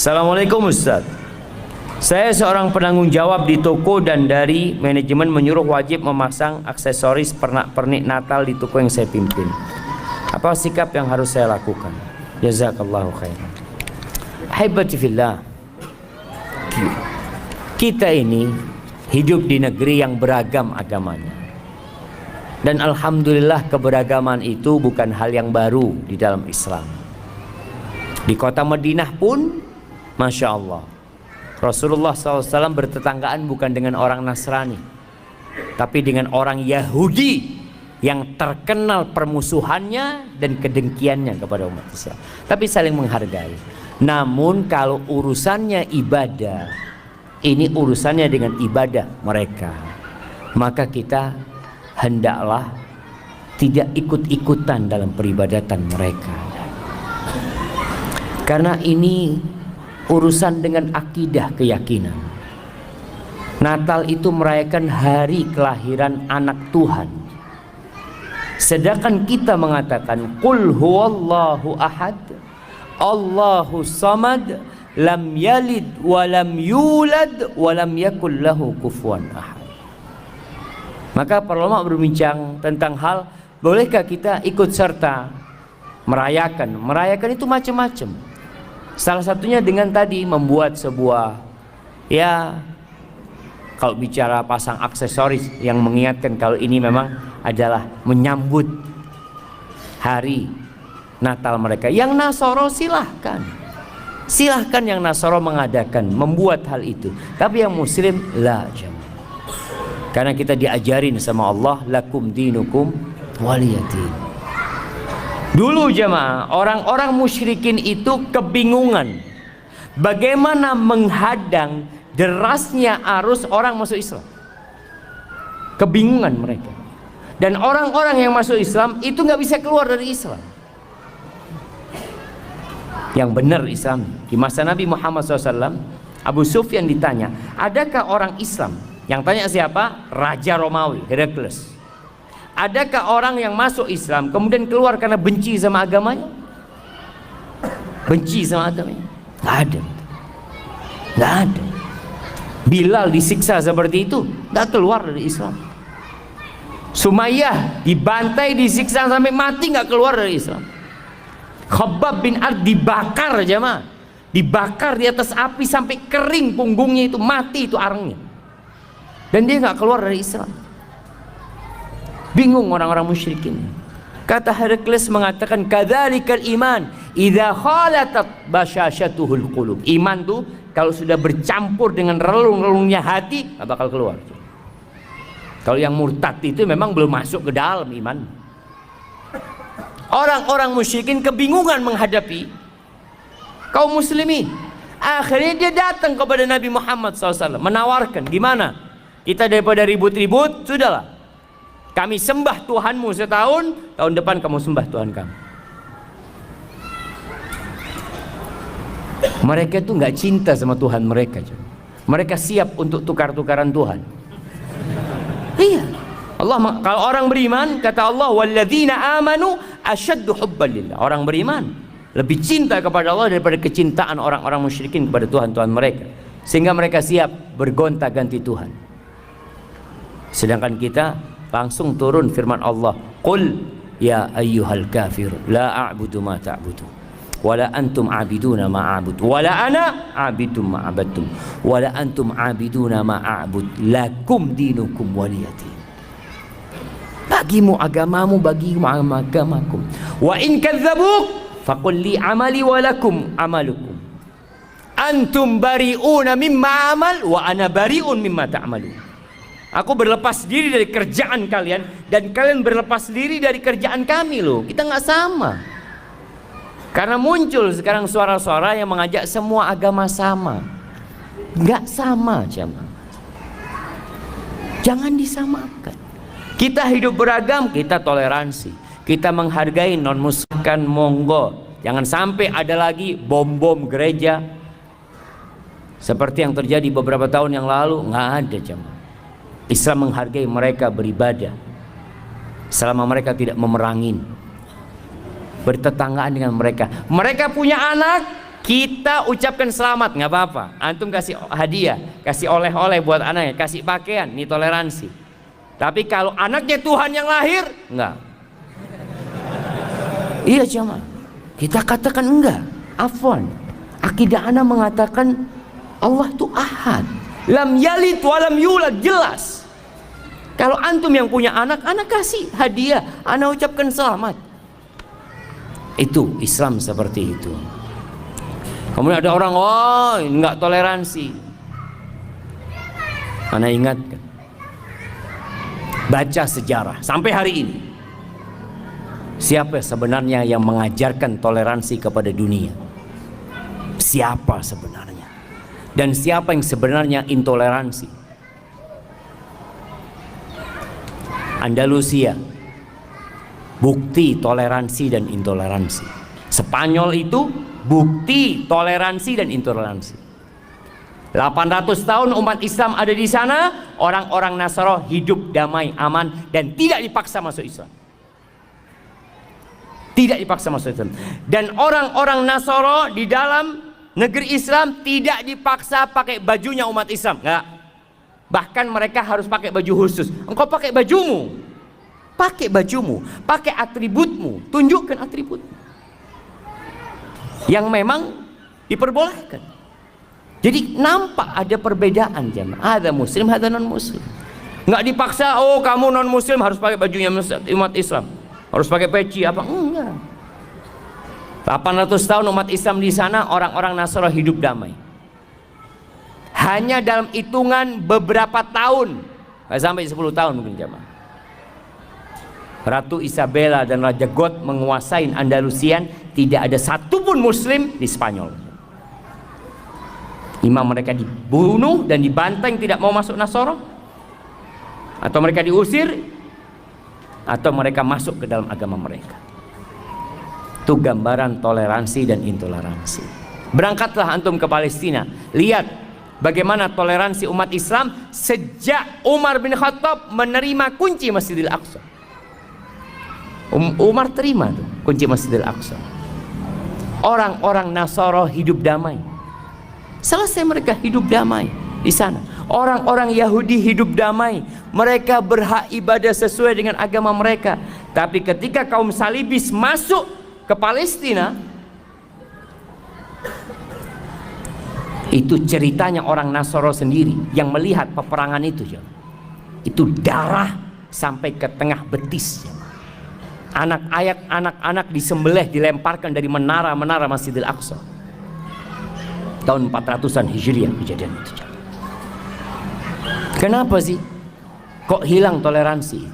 Assalamualaikum Ustaz. Saya seorang penanggung jawab di toko dan dari manajemen menyuruh wajib memasang aksesoris pernak-pernik Natal di toko yang saya pimpin. Apa sikap yang harus saya lakukan? Jazakallahu khairan. Haibati fillah. Kita ini hidup di negeri yang beragam agamanya. Dan alhamdulillah keberagaman itu bukan hal yang baru di dalam Islam. Di kota Madinah pun Masya Allah, Rasulullah SAW bertetanggaan bukan dengan orang Nasrani, tapi dengan orang Yahudi yang terkenal permusuhannya dan kedengkiannya kepada umat Islam, tapi saling menghargai. Namun kalau urusannya ibadah, ini urusannya dengan ibadah mereka, maka kita hendaklah tidak ikut-ikutan dalam peribadatan mereka, karena ini urusan dengan akidah, keyakinan. Natal itu merayakan hari kelahiran anak Tuhan, sedangkan kita mengatakan qul huwallahu ahad Allahu samad lam yalid wa lam yulad wa lam yakul lahu kufuwan ahad. Maka para ulama berbincang tentang hal bolehkah kita ikut serta merayakan. Merayakan itu macam-macam. Salah satunya dengan tadi membuat sebuah, ya kalau bicara pasang aksesoris yang mengingatkan kalau ini memang adalah menyambut hari Natal mereka. Yang Nasoro silahkan yang Nasoro mengadakan, membuat hal itu. Tapi yang Muslim la jam. Karena kita diajarin sama Allah, lakum dinukum waliyadin. Dulu jemaah, orang-orang musyrikin itu kebingungan bagaimana menghadang derasnya arus orang masuk Islam. Kebingungan mereka. Dan orang-orang yang masuk Islam itu nggak bisa keluar dari Islam. Yang benar Islam. Di masa Nabi Muhammad SAW, Abu Sufyan ditanya, adakah orang Islam? Yang tanya siapa? Raja Romawi, Herakles. Adakah orang yang masuk Islam kemudian keluar karena benci sama agamanya? Benci sama agamanya? Nggak ada. Nggak ada. Bilal disiksa seperti itu, nggak keluar dari Islam. Sumayyah dibantai, disiksa sampai mati, nggak keluar dari Islam. Khabbab bin Ard dibakar jemaah, dibakar di atas api sampai kering punggungnya itu, mati itu arangnya, dan dia nggak keluar dari Islam. Bingung orang-orang musyrikin. Kata Herakles mengatakan, kadzalikal iman idza khalatat basyashatuhul qulub. Iman tuh kalau sudah bercampur dengan relung-relungnya hati, nggak bakal keluar. Kalau yang murtad itu memang belum masuk ke dalam iman. Orang-orang musyrikin kebingungan menghadapi kaum muslimin. Akhirnya dia datang kepada Nabi Muhammad SAW menawarkan, gimana kita daripada ribut-ribut, sudahlah kami sembah Tuhanmu setahun, tahun depan kamu sembah Tuhan kamu. Mereka itu nggak cinta sama Tuhan mereka. Mereka siap untuk tukar-tukaran Tuhan. Iya. Allah, kalau orang beriman, kata Allah, walladzina amanu asyaddu hubban lillah. Orang beriman lebih cinta kepada Allah daripada kecintaan orang-orang musyrikin kepada Tuhan-Tuhan mereka. Sehingga mereka siap bergonta-ganti Tuhan. Sedangkan kita langsung turun firman Allah, qul ya ayyuhal kafir la a'budu ma ta'budu wala antum a'biduna ma a'bud wala ana a'bidum ma abadtum wala antum a'biduna ma a'bud lakum dinukum waliyadin. Bagimu agamamu, bagimu agamaku. Wa in kadzabuk faqul li amali wa lakum amalukum antum bari'una mimma amal wa ana bari'un mimma ta'malun. Aku berlepas diri dari kerjaan kalian dan kalian berlepas diri dari kerjaan kami loh. Kita nggak sama. Karena muncul sekarang suara-suara yang mengajak semua agama sama. Nggak sama jemaah. Jangan disamakan. Kita hidup beragam, kita toleransi. Kita menghargai non-muslim, monggo. Jangan sampai ada lagi bom-bom gereja seperti yang terjadi beberapa tahun yang lalu. Nggak ada jemaah. Islam menghargai mereka beribadah selama mereka tidak memerangin, bertetanggaan dengan mereka. Mereka punya anak, Kita ucapkan selamat, nggak apa-apa. Antum kasih hadiah, kasih oleh-oleh buat anaknya, kasih pakaian, ini toleransi. Tapi kalau anaknya Tuhan yang lahir, enggak. Iya jemaah, kita katakan enggak. Afwan, akidah ana mengatakan Allah itu ahad, lam yalid walam yulad, jelas. Kalau antum yang punya anak, anak kasih hadiah, anak ucapkan selamat. Itu Islam seperti itu. Kemudian ada orang, oh enggak toleransi. Anak ingatkan, baca sejarah sampai hari ini. Siapa sebenarnya yang mengajarkan toleransi kepada dunia? Siapa sebenarnya? Dan siapa yang sebenarnya intoleransi? Andalusia, bukti toleransi dan intoleransi. Spanyol itu bukti toleransi dan intoleransi. 800 tahun umat Islam ada di sana, orang-orang Nasara hidup damai, aman, dan tidak dipaksa masuk Islam. Tidak dipaksa masuk Islam. Dan orang-orang Nasara di dalam negeri Islam tidak dipaksa pakai bajunya umat Islam. Enggak. Bahkan mereka harus pakai baju khusus. Engkau pakai bajumu, pakai bajumu, pakai atributmu, tunjukkan atributmu yang memang diperbolehkan. Jadi nampak ada perbedaan jemaah. Ada muslim, ada non muslim. Nggak dipaksa, oh kamu non muslim harus pakai bajunya umat Islam, harus pakai peci apa? Enggak. 800 tahun umat Islam di sana, orang-orang Nasara hidup damai. Hanya dalam hitungan beberapa tahun, nggak sampai 10 tahun mungkin jemaah, Ratu Isabella dan Raja God menguasai Andalusian. Tidak ada satupun muslim di Spanyol. Imam mereka dibunuh dan dibanteng, tidak mau masuk Nasara, atau mereka diusir, atau mereka masuk ke dalam agama mereka. Itu gambaran toleransi dan intoleransi. Berangkatlah antum ke Palestina, lihat bagaimana toleransi umat Islam sejak Umar bin Khattab menerima kunci Masjidil Aqsa. Umar terima tuh kunci Masjidil Aqsa. Orang-orang Nasara hidup damai. Selesai mereka hidup damai di sana. Orang-orang Yahudi hidup damai. Mereka berhak ibadah sesuai dengan agama mereka. Tapi ketika kaum salibis masuk ke Palestina, itu ceritanya orang Nasara sendiri yang melihat peperangan itu. Itu darah sampai ke tengah betis. Anak-anak disembelih, dilemparkan dari menara-menara Masjidil Aqsa. Tahun 400-an Hijriah kejadian itu. Kenapa sih kok hilang toleransi?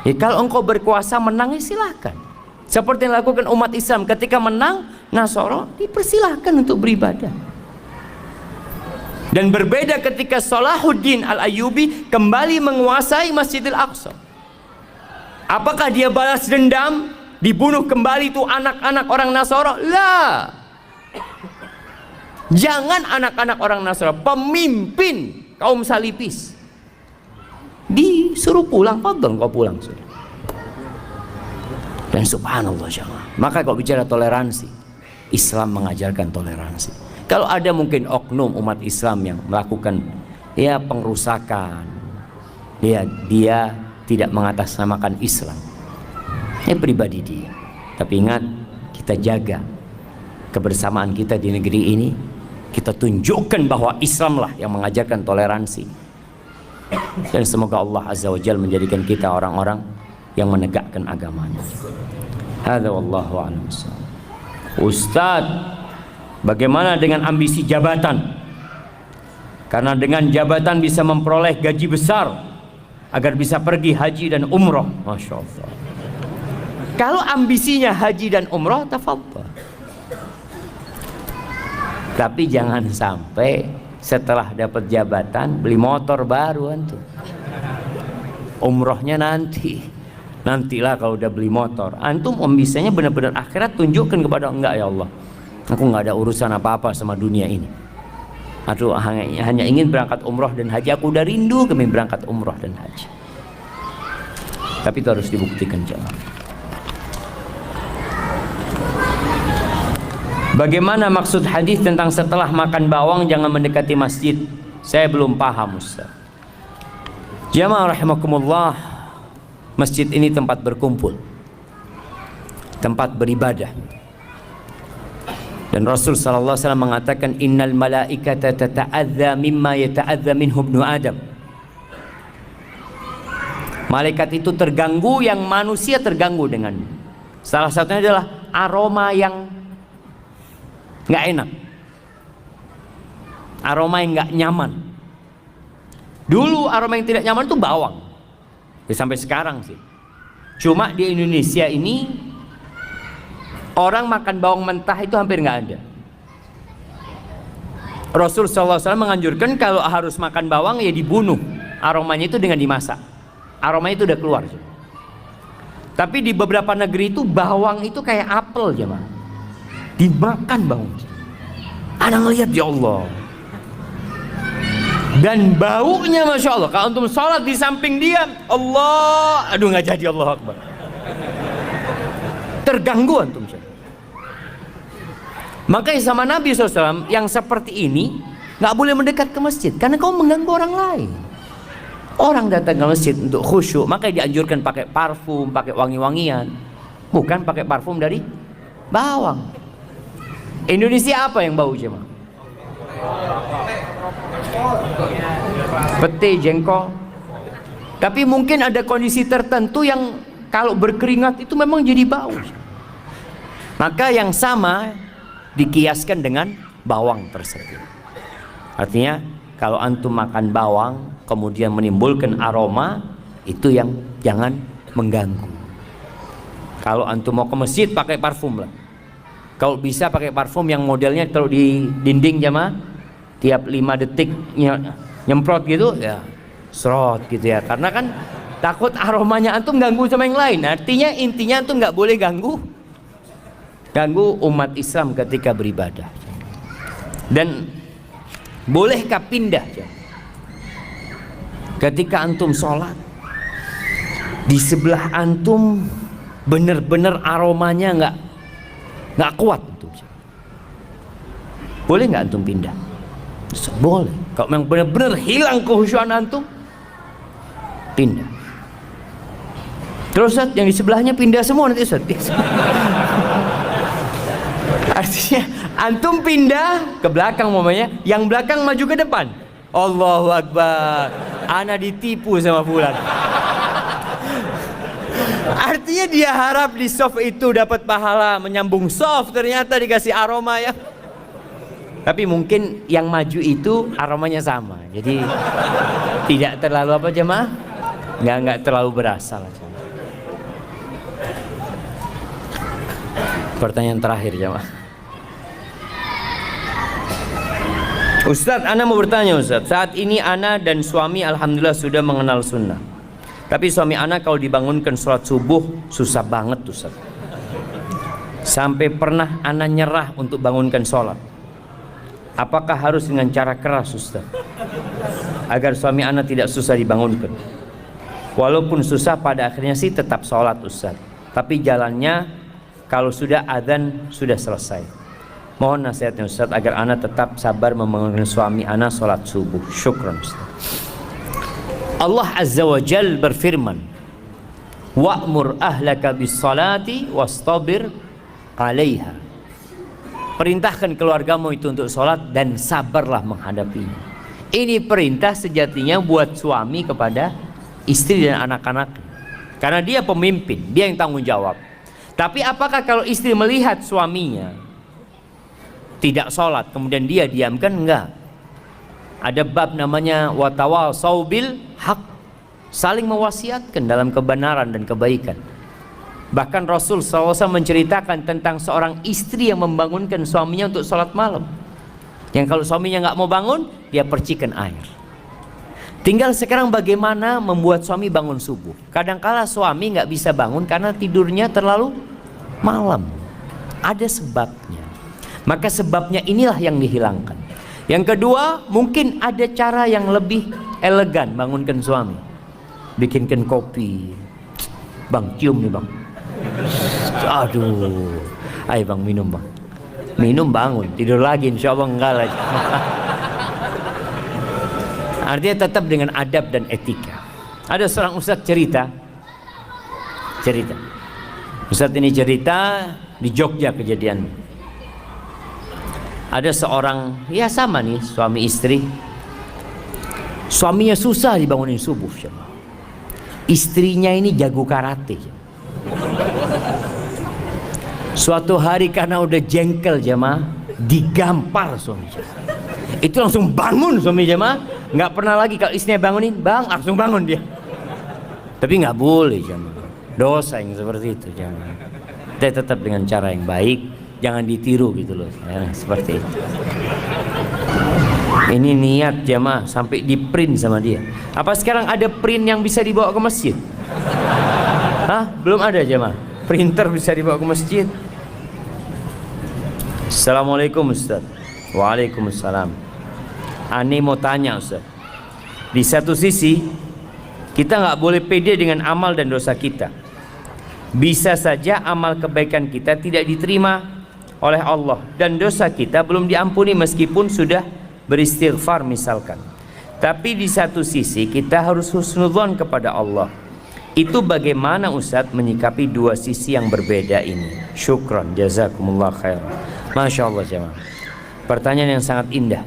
Ya, kalau engkau berkuasa menang, ya silakan. Seperti yang dilakukan umat Islam ketika menang Nasara, dipersilahkan untuk beribadah. Dan berbeda ketika Salahuddin Al-Ayyubi kembali menguasai Masjidil Aqsa. Apakah dia balas dendam, dibunuh kembali itu anak-anak orang Nasara? Lah. Jangan anak-anak orang Nasara, pemimpin kaum salibis disuruh pulang, fadhal kau pulang sudah. Dan subhanallah jemaah. Maka kalau bicara toleransi, Islam mengajarkan toleransi. Kalau ada mungkin oknum umat Islam yang melakukan ya pengrusakan, dia tidak mengatasnamakan Islam, ya pribadi dia. Tapi ingat, kita jaga kebersamaan kita di negeri ini. Kita tunjukkan bahwa Islamlah yang mengajarkan toleransi. Dan semoga Allah Azza wa Jalla menjadikan kita orang-orang yang menegakkan agamanya. Hadza wallahu a'lam. Ustaz, bagaimana dengan ambisi jabatan? Karena dengan jabatan bisa memperoleh gaji besar agar bisa pergi haji dan umroh. Masya Allah. Kalau ambisinya haji dan umroh, tafadhal. Tapi jangan sampai setelah dapat jabatan beli motor baru antum. Umrohnya nantilah kalau udah beli motor. Antum ambisinya benar-benar akhirat, tunjukkan kepada enggak ya Allah, aku nggak ada urusan apa-apa sama dunia ini. Aduh, hanya ingin berangkat umroh dan haji. Aku udah rindu kami berangkat umroh dan haji. Tapi itu harus dibuktikan jemaah. Bagaimana maksud hadis tentang setelah makan bawang jangan mendekati masjid? Saya belum paham, Ustaz. Jamaah rahimakumullah, masjid ini tempat berkumpul, tempat beribadah. Dan Rasul sallallahu alaihi wasallam mengatakan innal malaikata tata'adza mimma yata'adza minhu ibnu Adam. Malaikat itu terganggu yang manusia terganggu dengannya. Salah satunya adalah aroma yang nggak enak, aroma yang nggak nyaman. Dulu aroma yang tidak nyaman itu bawang, ya, sampai sekarang sih. Cuma di Indonesia ini orang makan bawang mentah itu hampir nggak ada. Rasul SAW menganjurkan kalau harus makan bawang ya dibunuh, aromanya itu dengan dimasak, aromanya itu udah keluar. Tapi di beberapa negeri itu bawang itu kayak apel, jemaah, dimakan bawang. Ana ngelihat, ya Allah, dan baunya masya Allah. Kalau antum sholat di samping dia, Allah, aduh nggak jadi, Allah Akbar, terganggu antum. Makanya sama Nabi SAW yang seperti ini nggak boleh mendekat ke masjid karena kau mengganggu orang lain. Orang datang ke masjid untuk khusyuk, makanya dianjurkan pakai parfum, pakai wangi-wangian, bukan pakai parfum dari bawang. Indonesia apa yang bau, jemaah? Pete, jengkol. Tapi mungkin ada kondisi tertentu yang kalau berkeringat itu memang jadi bau. Maka yang sama dikiaskan dengan bawang tersebut. Artinya kalau antum makan bawang kemudian menimbulkan aroma, itu yang jangan mengganggu. Kalau antum mau ke masjid pakai parfum lah. Kalau bisa pakai parfum yang modelnya taruh di dinding, jamaah, tiap 5 detik nyemprot gitu ya, serot gitu ya. Karena kan takut aromanya antum ganggu sama yang lain. Artinya intinya antum nggak boleh ganggu umat Islam ketika beribadah. Dan bolehkah pindah ketika antum sholat di sebelah antum bener-bener aromanya nggak kuat, boleh nggak antum pindah? Boleh. Kalau memang bener-bener hilang kekhusyuan antum, pindah. Terus Ustaz, yang di sebelahnya pindah semua nanti Ustaz. Artinya antum pindah ke belakang umpamanya, yang belakang maju ke depan. Allahu Akbar, ana ditipu sama fulan. Artinya dia harap di soft itu dapat pahala menyambung soft, ternyata dikasih aroma ya. Tapi mungkin yang maju itu aromanya sama, jadi tidak terlalu apa, jemaah, nggak terlalu berasa lah. Pertanyaan terakhir, jemaah. Ustadz, ana mau bertanya Ustadz. Saat ini ana dan suami alhamdulillah sudah mengenal sunnah. Tapi suami ana kalau dibangunkan sholat subuh susah banget Ustadz. Sampai pernah ana nyerah untuk bangunkan sholat. Apakah harus dengan cara keras Ustadz? Agar suami ana tidak susah dibangunkan. Walaupun susah pada akhirnya sih tetap sholat Ustadz. Tapi jalannya kalau sudah adzan sudah selesai. Mohon nasihatnya Ustaz agar ana tetap sabar membangunkan suami ana sholat subuh. Syukran Ustaz. Allah Azza wa Jal berfirman, wa'mur ahlaka bis salati wastabir 'alaiha. Perintahkan keluargamu itu untuk sholat dan sabarlah menghadapinya. Ini perintah sejatinya buat suami kepada istri dan anak-anak. Karena dia pemimpin, dia yang tanggung jawab. Tapi apakah kalau istri melihat suaminya tidak sholat kemudian dia diamkan? Enggak. Ada bab namanya watawasau bil haq, saling mewasiatkan dalam kebenaran dan kebaikan. Bahkan Rasul SAW menceritakan tentang seorang istri yang membangunkan suaminya untuk sholat malam, yang kalau suaminya nggak mau bangun dia percikan air. Tinggal sekarang bagaimana membuat suami bangun subuh. Kadangkala suami nggak bisa bangun karena tidurnya terlalu malam, ada sebabnya. Maka sebabnya inilah yang dihilangkan. Yang kedua, mungkin ada cara yang lebih elegan bangunkan suami. Bikinkan kopi. Bang, cium nih bang. Aduh, ayo bang minum bang. Minum bangun, tidur lagi, insya Allah enggak lah. Artinya tetap dengan adab dan etika. Ada seorang ustadz cerita. Ustadz ini cerita di Jogja kejadian. Ada seorang, ya sama nih, suami istri. Suaminya susah dibangunin subuh. Istrinya ini jago karate. Suatu hari karena udah jengkel jemaah, digampar suami. Itu langsung bangun suami jemaah, nggak pernah lagi kalau istrinya bangunin, bang, langsung bangun dia. Tapi nggak boleh jemaah, dosa yang seperti itu jangan. Kita tetap dengan cara yang baik, jangan ditiru gitu loh, ya, seperti itu. Ini niat jemaah sampai di print sama dia. Apa sekarang ada print yang bisa dibawa ke masjid? Hah? Belum ada jemaah. Printer bisa dibawa ke masjid. Assalamualaikum Ustaz. Waalaikumsalam. Ani mau tanya Ustaz. Di satu sisi kita nggak boleh pede dengan amal dan dosa kita. Bisa saja amal kebaikan kita tidak diterima oleh Allah dan dosa kita belum diampuni meskipun sudah beristighfar misalkan. Tapi di satu sisi kita harus husnudzon kepada Allah. Itu bagaimana Ustadz menyikapi dua sisi yang berbeda ini? Syukran, jazakumullah khair. Masya Allah jemaah. Pertanyaan yang sangat indah.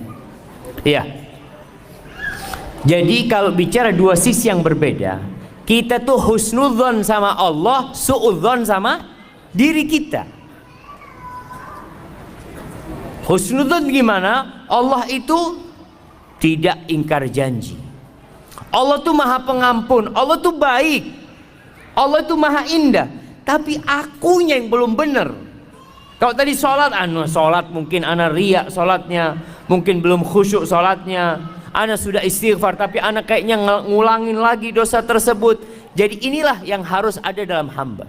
Iya. Jadi kalau bicara dua sisi yang berbeda, kita tuh husnudzon sama Allah, suudzon sama diri kita. Husnudzon gimana? Allah itu tidak ingkar janji. Allah tuh maha pengampun. Allah tuh baik. Allah tuh maha indah. Tapi akunya yang belum benar. Kalau tadi sholat, sholat mungkin ana riak sholatnya, mungkin belum khusyuk sholatnya. Ana sudah istighfar, tapi ana kayaknya ngulangin lagi dosa tersebut. Jadi inilah yang harus ada dalam hamba.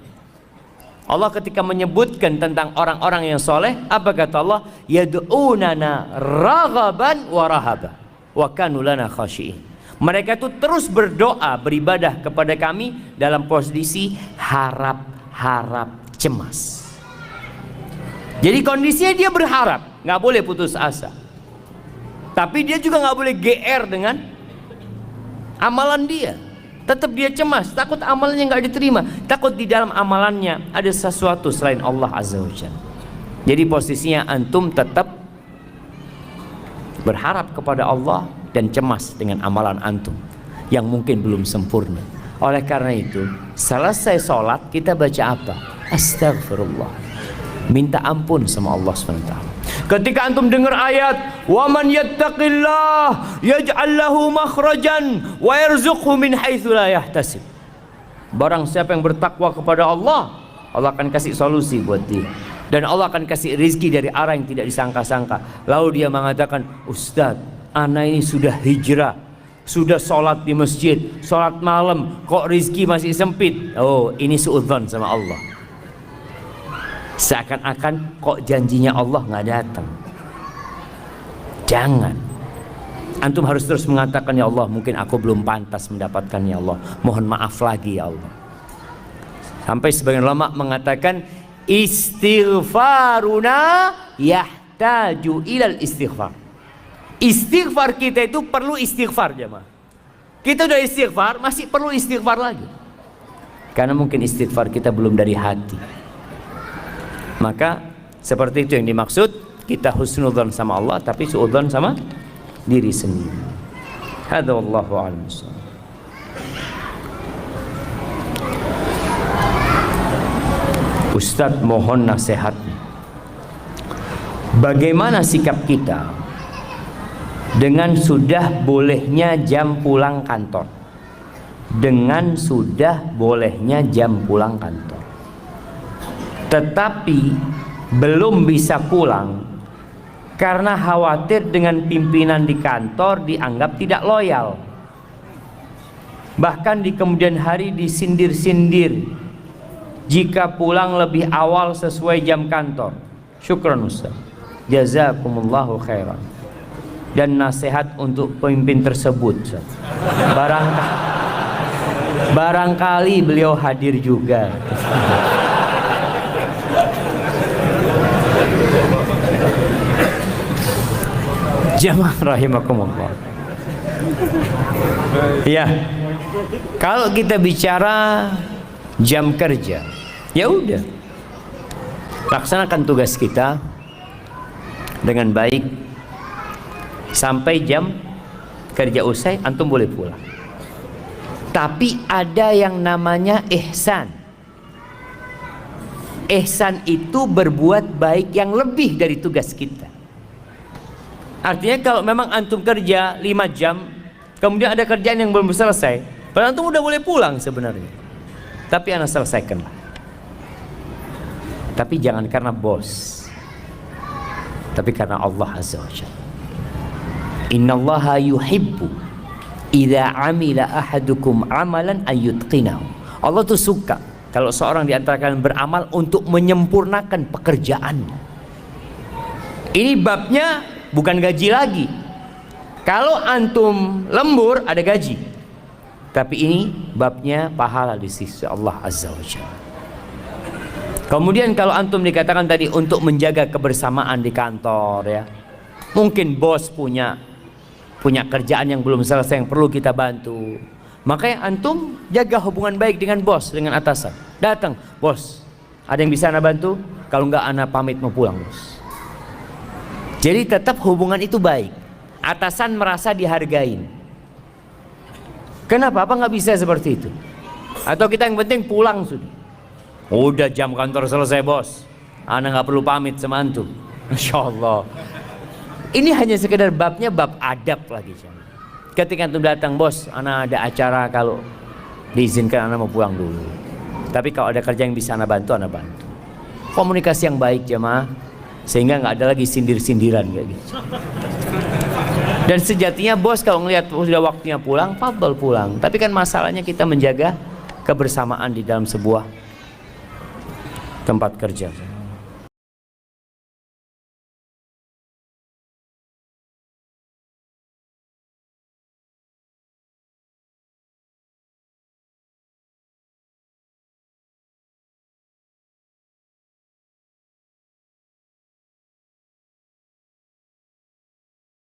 Allah ketika menyebutkan tentang orang-orang yang soleh, apa kata Allah? Yad'unana raghaban wa rahaba wa kanu lana khashi'in. Mereka itu terus berdoa, beribadah kepada kami dalam posisi harap-harap cemas. Jadi kondisinya dia berharap, nggak boleh putus asa. Tapi dia juga nggak boleh GR dengan amalan dia. Tetap dia cemas, takut amalnya nggak diterima, takut di dalam amalannya ada sesuatu selain Allah Azza wa Jalla. Jadi posisinya antum tetap berharap kepada Allah dan cemas dengan amalan antum yang mungkin belum sempurna. Oleh karena itu, selesai sholat kita baca apa? Astagfirullah, minta ampun sama Allah SWT. Ketika antum dengar ayat wa man yattaqillah yaj'al lahu makhrajan wa yarzuqhu min haitsu la yahtasib. Barang siapa yang bertakwa kepada Allah, Allah akan kasih solusi buat dia. Dan Allah akan kasih rizki dari arah yang tidak disangka-sangka. Lalu dia mengatakan, Ustadz, ana ini sudah hijrah, sudah sholat di masjid, sholat malam, kok rizki masih sempit? Oh, ini suudzon sama Allah. Seakan-akan kok janjinya Allah nggak datang. Jangan. Antum harus terus mengatakan, ya Allah, mungkin aku belum pantas mendapatkan, ya Allah, mohon maaf lagi ya Allah. Sampai sebagian ulama mengatakan istighfaruna yahtaju ilal istighfar. Istighfar kita itu perlu istighfar jemaah. Kita udah istighfar, masih perlu istighfar lagi. Karena mungkin istighfar kita belum dari hati. Maka seperti itu yang dimaksud, kita husnudzon sama Allah tapi suudzon sama diri sendiri. Hadza wallahu a'lam. Ustadz mohon nasihatnya. Bagaimana sikap kita dengan sudah bolehnya jam pulang kantor? Dengan sudah bolehnya jam pulang kantor, tetapi belum bisa pulang karena khawatir dengan pimpinan di kantor dianggap tidak loyal. Bahkan di kemudian hari disindir-sindir jika pulang lebih awal sesuai jam kantor. Syukran Ustaz, jazakumullahu khairan. Dan nasihat untuk pemimpin tersebut Ustaz. Barangkali beliau hadir juga. Jamaah rahimakumullah. Ya, kalau kita bicara jam kerja, ya udah, laksanakan tugas kita dengan baik sampai jam kerja usai, antum boleh pulang. Tapi ada yang namanya ihsan. Ihsan itu berbuat baik yang lebih dari tugas kita. Artinya kalau memang antum kerja 5 jam, kemudian ada kerjaan yang belum selesai, padahal antum udah boleh pulang sebenarnya, tapi anda selesaikanlah. Tapi jangan karena bos, tapi karena Allah Azza wa Jalla. Innallaha yuhibbu idza amila ahadukum amalan ayyutqinahu. Allah tuh suka kalau seorang di antara kalian beramal untuk menyempurnakan pekerjaannya. Ini babnya bukan gaji lagi. Kalau antum lembur ada gaji, tapi ini babnya pahala di sisi Allah Azza wa Jalla. Kemudian kalau antum dikatakan tadi untuk menjaga kebersamaan di kantor, ya, mungkin bos punya kerjaan yang belum selesai yang perlu kita bantu, makanya antum jaga hubungan baik dengan bos, dengan atasan. Datang, bos, ada yang bisa anda bantu? Kalau enggak, anda pamit mau pulang, bos. Jadi tetap hubungan itu baik. Atasan merasa dihargain. Kenapa? Apa nggak bisa seperti itu? Atau kita yang penting pulang sudah. Udah jam kantor selesai, bos, anda nggak perlu pamit sama antum. Masya Allah. Ini hanya sekedar babnya bab adab lagi. Ketika antum datang, bos, ana ada acara, kalau diizinkan ana mau pulang dulu. Tapi kalau ada kerja yang bisa ana bantu, ana bantu. Komunikasi yang baik jemaah, sehingga nggak ada lagi sindir-sindiran kayak gitu. Dan sejatinya bos kalau ngelihat sudah waktunya pulang, fadhol pulang. Tapi kan masalahnya kita menjaga kebersamaan di dalam sebuah tempat kerja.